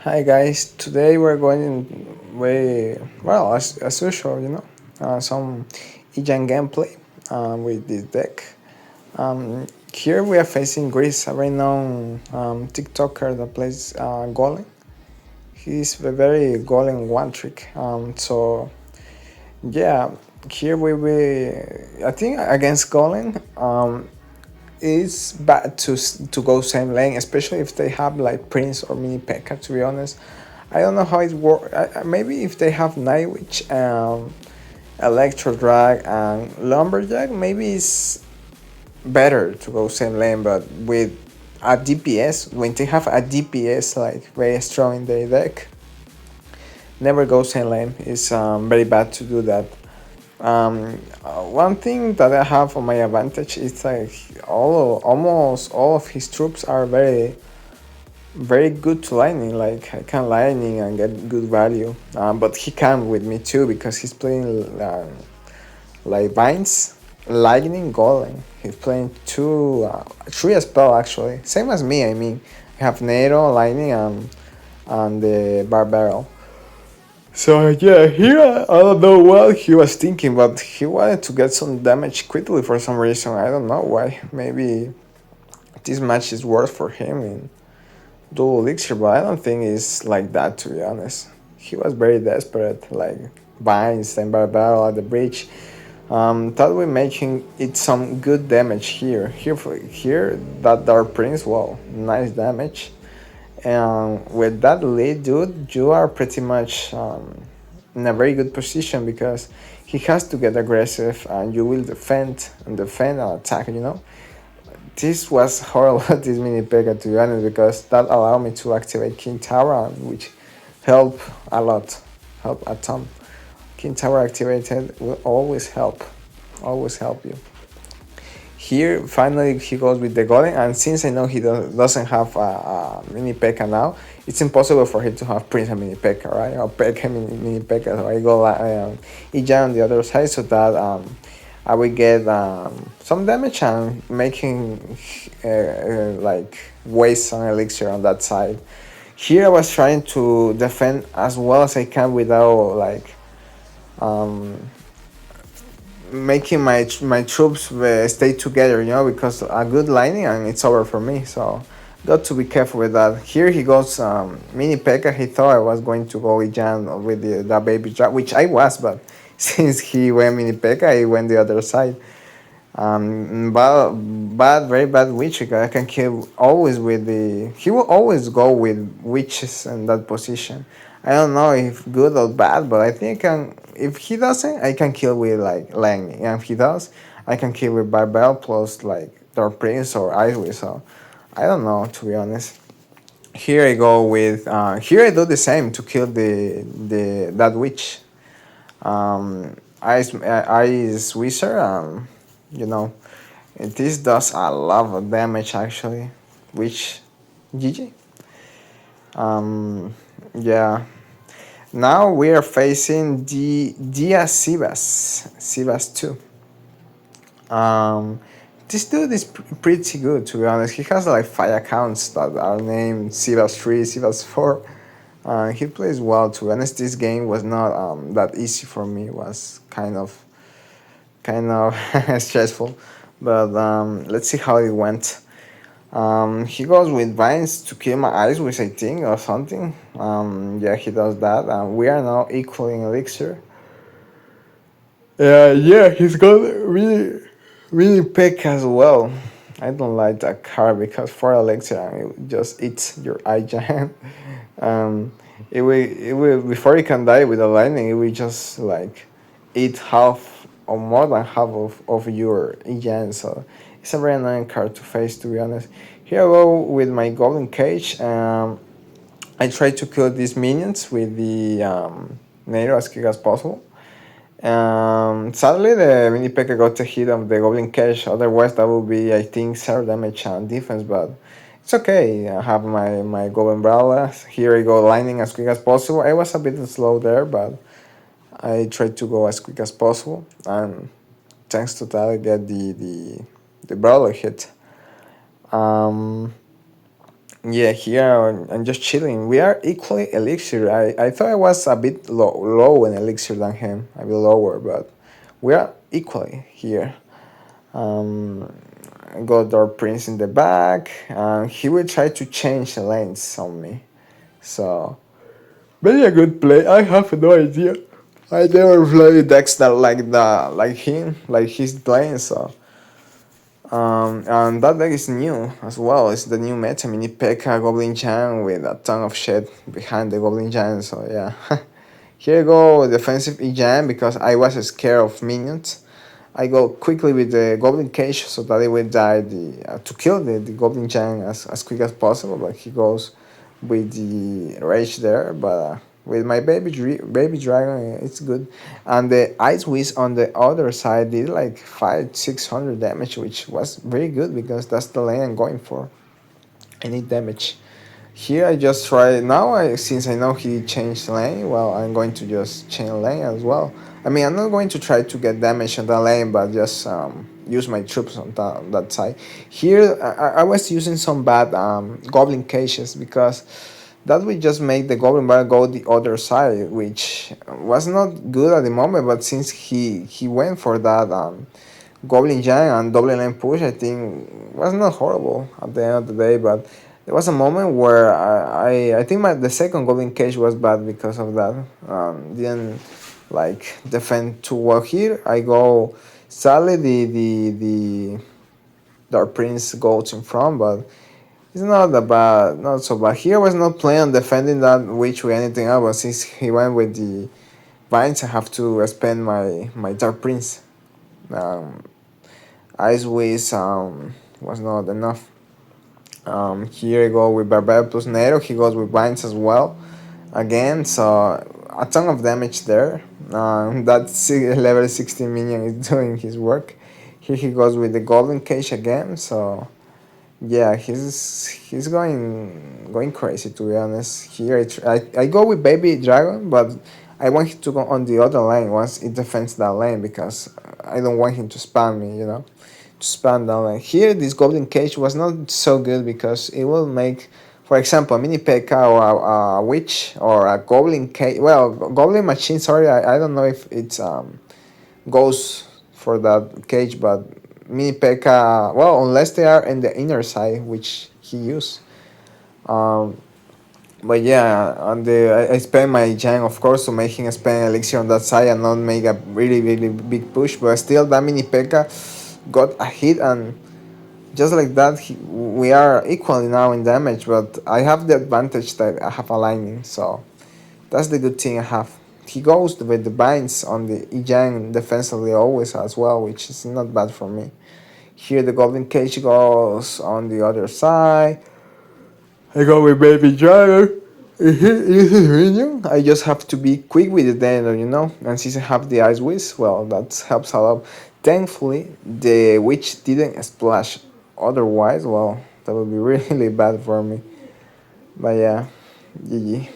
Hi guys, today we're going way well as usual, some Ijan gameplay with this deck. Here we are facing Greece, a very known TikToker that plays Golem. He's a very Golem one trick. So yeah, here I think against Golem, it's bad to go same lane, especially if they have like Prince or Mini P.E.K.K.A. To be honest, I don't know how it works. Maybe if they have Night Witch, Electro Drag, and Lumberjack, maybe it's better to go same lane. But with a DPS, when they have a DPS like very strong in their deck, never go same lane. It's very bad to do that. One thing that I have on my advantage is like almost all of his troops are very good to lightning. Like I can lightning and get good value. But he can with me too because he's playing like vines, lightning, golem. He's playing three spell actually, same as me. I mean, I have NATO, lightning, and the barbarrel. So yeah, here I don't know what he was thinking, but he wanted to get some damage quickly for some reason. I don't know why. Maybe this match is worth for him in dual elixir, but I don't think it's like that to be honest. He was very desperate, like vines and barbell at the bridge. Thought we making it some good damage here. Here that Dark Prince, wow, nice damage. And with that lead, dude, you are pretty much in a very good position because he has to get aggressive and you will defend and attack, This was horrible, this mini Pega, to be honest, because that allowed me to activate King Tower, which help a lot, help a ton. King Tower activated will always help you. Here, finally, he goes with the golem, and since I know he doesn't have a mini P.E.K.K.A. now, it's impossible for him to have Prince and mini P.E.K.K.A., right? Or P.E.K.K.A. mini P.E.K.K.A. So I go Ija on the other side so that I will get some damage and making like waste on elixir on that side. Here I was trying to defend as well as I can without like um, making my troops stay together, because a good lining and it's over for me. So got to be careful with that. Here he goes mini P.E.K.K.A. He thought I was going to go Ijan with that baby drag, which I was, but since he went mini P.E.K.K.A., he went the other side. Bad, very bad witch. I can kill always with the. He will always go with witches in that position. I don't know if good or bad, but I think I can. If he doesn't, I can kill with like Lang. And if he does, I can kill with Barbell plus like Dark Prince or Icewind. So I don't know, to be honest. Here I go with. Here I do the same to kill the that witch. Ice Wizard. You know this does a lot of damage actually, which GG. Yeah. Now we are facing the Dia Sivas 2. This dude is pretty good to be honest. He has like 5 accounts that are named Sivas 3, Sivas 4. He plays well to be honest. This game was not that easy for me. It was kind of stressful, but let's see how it went. He goes with vines to kill my eyes with I think or something. Yeah, he does that. We are now equaling elixir. Yeah, he's got really pick as well. I don't like that card because for elixir it just eats your eye giant. um, it will before it can die with a lightning. It will just like eat half or more than half of your giant. So it's a very annoying card to face, to be honest. Here I go with my golden cage. I try to kill these minions with the NATO as quick as possible. Sadly, the mini P.E.K.K.A. got a hit of the Goblin Cash. Otherwise, that would be, I think, 0 damage and defense. But it's okay. I have my Goblin Umbrella. Here I go, lining as quick as possible. I was a bit slow there, but I tried to go as quick as possible. And thanks to that, I get the Brawler hit. Um, Yeah, here I'm just chilling. We are equally elixir. I thought I was a bit low in elixir than him, a bit lower, but we are equally here. Um, got our prince in the back, and he will try to change the lanes on me. So very a good play. I have no idea. I never played decks that like him, like he's playing. So and that deck is new as well. It's the new meta mini P.E.K.K.A. Goblin Giant with a ton of shit behind the Goblin Giant. So yeah, here go defensive E Giant because I was scared of minions. I go quickly with the Goblin Cage so that it will die to kill the Goblin Giant as quick as possible. But he goes with the Rage there, but with my baby dragon, it's good. And the Ice Whiz on the other side did like 500-600 damage, which was very good because that's the lane I'm going for. I need damage. Here I just try now. Since I know he changed lane, well, I'm going to just change lane as well. I mean, I'm not going to try to get damage on the lane, but just use my troops on that side. Here I was using some bad goblin cages because that would just make the goblin bar go the other side, which was not good at the moment. But since he went for that Goblin Giant and double lane push, I think was not horrible at the end of the day. But there was a moment where I think the second Goblin Cage was bad because of that. Didn't like defend too well here. I go sadly the Dark Prince goes in front, but it's not that bad, not so bad. Here I was not planning on defending that witch with anything else, but since he went with the vines, I have to spend my Dark Prince. Um, Ice Wiz was not enough. Here I go with Barbarian plus Nero. He goes with Vines as well. Again, so a ton of damage there. That level 16 minion is doing his work. Here he goes with the Golden Cage again. So yeah, he's going crazy to be honest. Here I go with Baby Dragon, but I want him to go on the other lane once it defends that lane because I don't want him to spam me, to spam that lane. Here, this Golden Cage was not so good because it will make, for example, a mini P.E.K.K.A. or a Witch or a Goblin Cage. Well, Goblin Machine, sorry, I don't know if it's goes for that cage, but mini P.E.K.K.A. Well, unless they are in the inner side, which he used. Um, but yeah, on I spend my Jang of course to make him spend elixir on that side and not make a really big push. But still, that mini P.E.K.K.A. got a hit, and just like that, we are equally now in damage. But I have the advantage that I have a lightning, so that's the good thing I have. He goes with the binds on the Ijang defensively always as well, which is not bad for me. Here the Golden Cage goes on the other side. I go with Baby Driver. I just have to be quick with the dagger. And since I have the Ice Whiz, well, that helps a lot. Thankfully, the witch didn't splash. Otherwise, well, that would be really bad for me. But yeah, GG.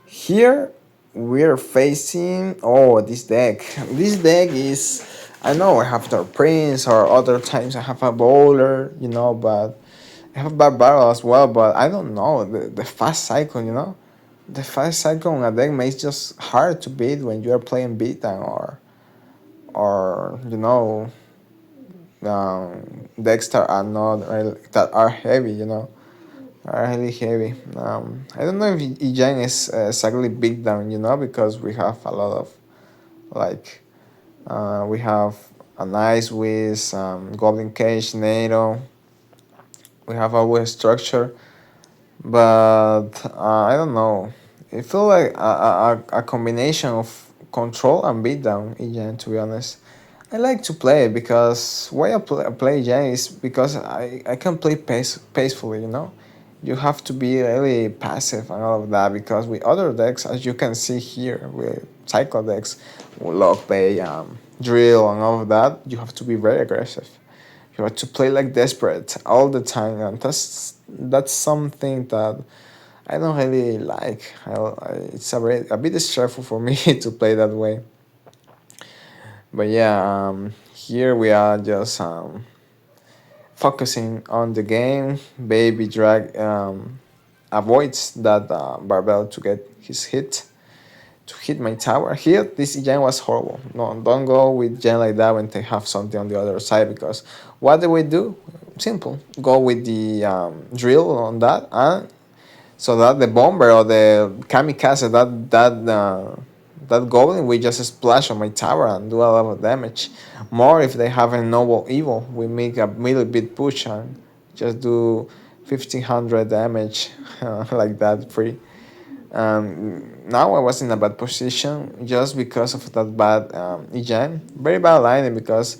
Here we're facing this deck. This deck is, I know I have the prince or other times I have a bowler, but I have barbaro as well. But I don't know the fast cycle. The fast cycle on a deck makes just hard to beat when you are playing beatdown or decks that are not that are heavy. Are really heavy. I don't know if Ijang is exactly big down, because we have a lot of like we have a nice with Golden Cage, NATO. We have our structure, but I don't know. It feels like a combination of control and beatdown Ijang. To be honest, I like to play it because why I play Ijang is because I can play peacefully. You have to be really passive and all of that because with other decks, as you can see here, with cycle decks, lock bay, drill, and all of that, you have to be very aggressive. You have to play like desperate all the time, and that's something that I don't really like. It's a bit stressful for me to play that way. But yeah, Here we are just focusing on the game. Baby drag avoids that barbell to get his hit to hit my tower. Here, this gen was horrible. No, don't go with gen like that when they have something on the other side because what do we do? Simple. Go with the drill on that, and so that the bomber or the kamikaze that goblin we just splash on my tower and do a lot of damage. More if they have a noble evil, we make a little bit push and just do 1500 damage like that free. Now I was in a bad position just because of that bad EGen. Very bad lining because,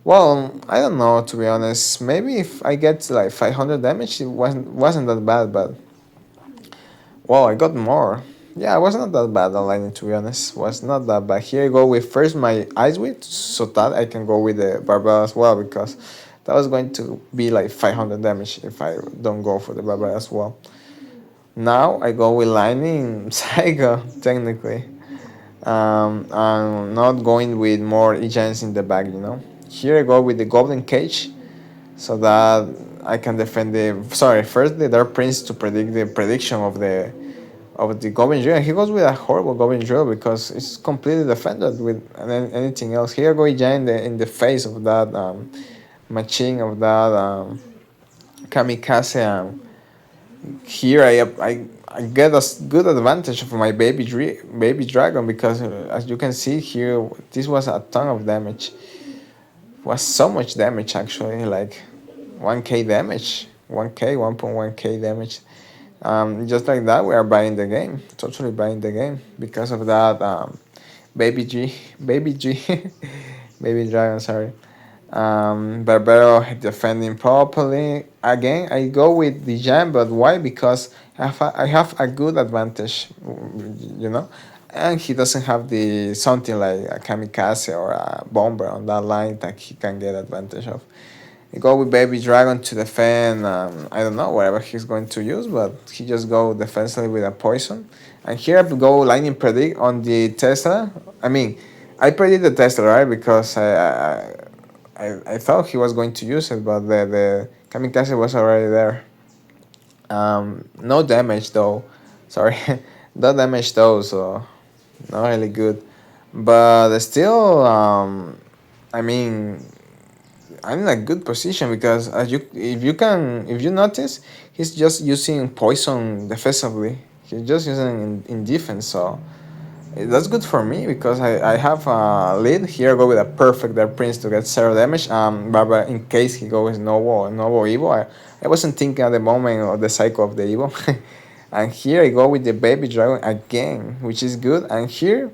well, I don't know to be honest. Maybe if I get like 500 damage, it wasn't that bad. But well, I got more. Yeah, it was not that bad aligning to be honest. Was not that bad. Here I go with first my ice wit so that I can go with the barbell as well because that was going to be like 500 damage if I don't go for the barbell as well. Now I go with lightning psycho technically. I'm not going with more agents in the back, you know. Here I go with the goblin cage so that I can defend the sorry first the dark prince to predict the prediction of the goblin drill. He goes with a horrible goblin drill because it's completely defended with anything else. Here I go again in the face of that machine of that kamikaze. Here I get a good advantage of my baby dragon because as you can see here this was a ton of damage, was so much damage actually, like 1k damage, 1k 1.1k damage. Just like that we are buying the game, totally buying the game because of that baby G baby G baby dragon, sorry. Barbero defending properly. Again, I go with the jam, but why? Because I have a good advantage, you know, and he doesn't have the something like a kamikaze or a bomber on that line that he can get advantage of. I go with Baby Dragon to defend. I don't know whatever he's going to use, but he just go defensively with a poison. And here I go lightning predict on the Tesla. I mean, I predict the Tesla right because I thought he was going to use it, but the kamikaze was already there. No damage though. Sorry, no damage though, so not really good. But still, I mean, I'm in a good position because as you if you notice, he's just using poison defensively. He's just using in defense, so that's good for me because I have a lead. Here I go with a perfect there prince to get zero damage. But in case he goes noble evil, I wasn't thinking at the moment of the cycle of the evil. And here I go with the baby dragon again, which is good. And here,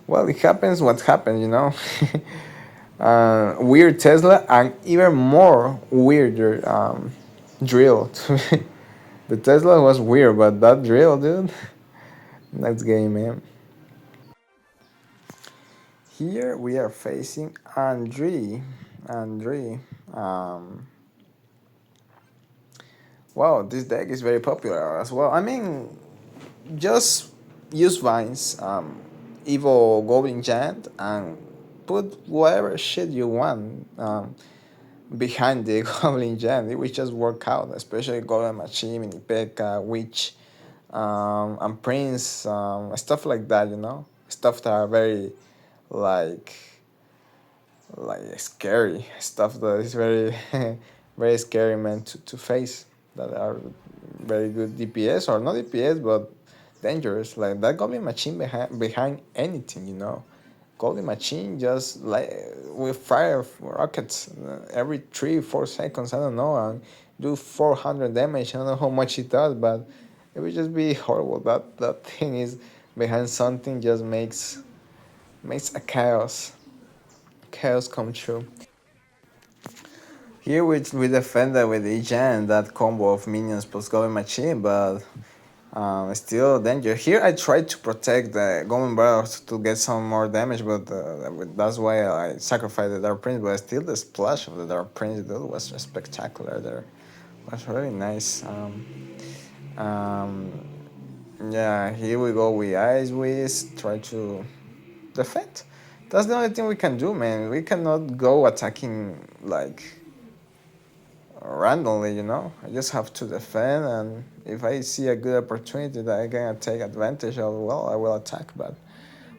well, it happens what happens, you know. Weird Tesla and even more weirder drill. The Tesla was weird, but that drill, dude, next game, man. Here we are facing Andre. Andre. Um, wow, this deck is very popular as well. I mean, just use vines, evil goblin giant, and put whatever shit you want behind the goblin giant. It will just work out, especially golem machine, mini P.E.K.K.A, witch, and prince, stuff like that. You know, stuff that are very like scary stuff that is very very scary man to face, that are very good DPS or not DPS but dangerous, like that goblin machine behind anything, you know. Goblin machine just like with fire rockets every 3 4 seconds, I don't know, and do 400 damage. I don't know how much it does, but it would just be horrible. That thing is behind something, just makes a chaos come true. Here we defend that with Egen, that combo of minions plus Goblin Machine, but still danger. Here I tried to protect the Goblin Barrels to get some more damage, but that's why I sacrificed the Dark Prince, but still the splash of the Dark Prince, dude, was spectacular there. Was really nice. Um, yeah, here we go with Ice Whiz, try to defend. That's the only thing we can do, man. We cannot go attacking like randomly, you know. I just have to defend, and if I see a good opportunity that I can take advantage of, well, I will attack. But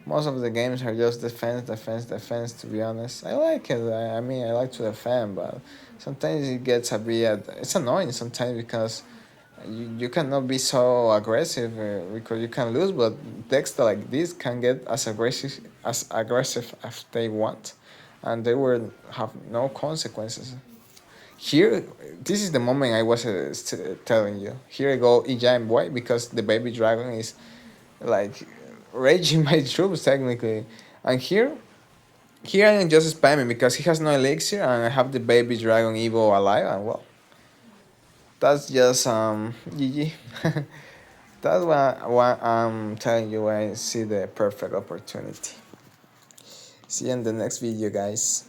most of the games are just defense, defense, defense. To be honest, I like it. I mean, I like to defend, but sometimes it gets a bit. It's annoying sometimes because you cannot be so aggressive because you can lose. But decks like this can get as aggressive as they want, and they will have no consequences. Here, this is the moment I was telling you. Here I go, E giant boy, because the baby dragon is like raging my troops technically, and here I am just spamming because he has no elixir, and I have the baby dragon Evo alive, and well, that's just GG. That's what I'm telling you when I see the perfect opportunity. See you in the next video, guys.